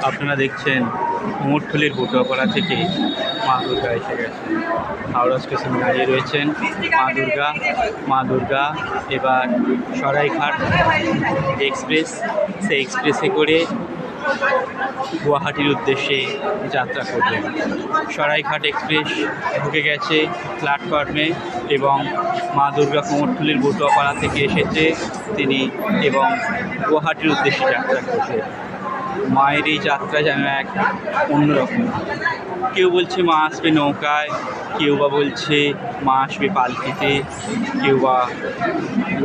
আপনারা দেখছেন কুমোরটুলির বটুয়াপাড়া থেকে মা দুর্গা এসে গেছে। হাওড়া স্টেশনে দাঁড়িয়ে রয়েছেন মা দুর্গা এবার সরাইঘাট এক্সপ্রেস, সেই এক্সপ্রেসে করে গুয়াহাটির উদ্দেশ্যে যাত্রা করবেন। সরাইঘাট এক্সপ্রেস ঢুকে গেছে প্ল্যাটফর্মে এবং মা দুর্গা কুমোরটুলির বটুয়াপাড়া থেকে এসেছে তিনি এবং গুয়াহাটির উদ্দেশ্যে যাত্রা করছে। মায়ের এই যাত্রা যেন এক অন্যরকম। কেউ বলছে মা আসবে নৌকায়, কেউ বা বলছে মা আসবে পালকিতে, কেউ বা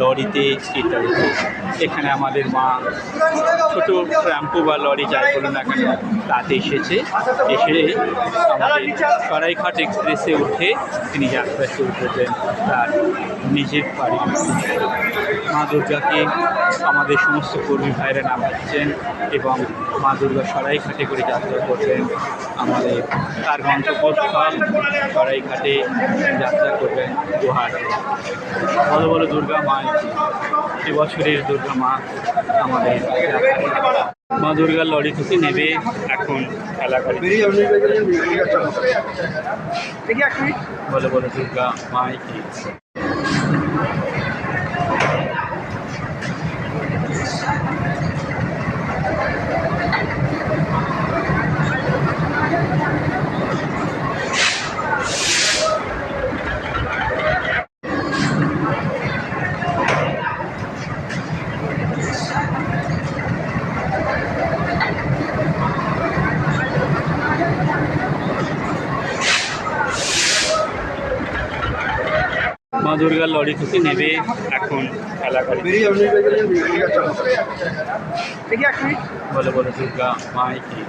লরিতে ইত্যাদিতে। এখানে আমাদের মা ছোটো ট্রাম্পো বা লরি যাই বলুন না কেন তাতে এসে আমাদের সরাইঘাট এক্সপ্রেসে উঠে তিনি যাত্রা শুরু করবেন তার নিজের বাড়ি। মা দুর্গাকে আমাদের সমস্ত কর্মী ভাইরা নামাচ্ছেন এবং মা দুর্গা সরাইঘাটে করে যাত্রা করবেন। আমাদের তার গন্তব্যস্থল সরাইঘাটে যাত্রা করবেন গুয়াহাটি। বড় বড় দুর্গা মা, এবছরের দুর্গা মা আমাদের মা দুর্গার লরি থেকে নেবে এখন খেলা করে। বলে বলে দুর্গা মাই কি মা দুর্গার লরি থেকে নেবে এখন খেলা করে। বলে বলে দুর্গা মাই কি।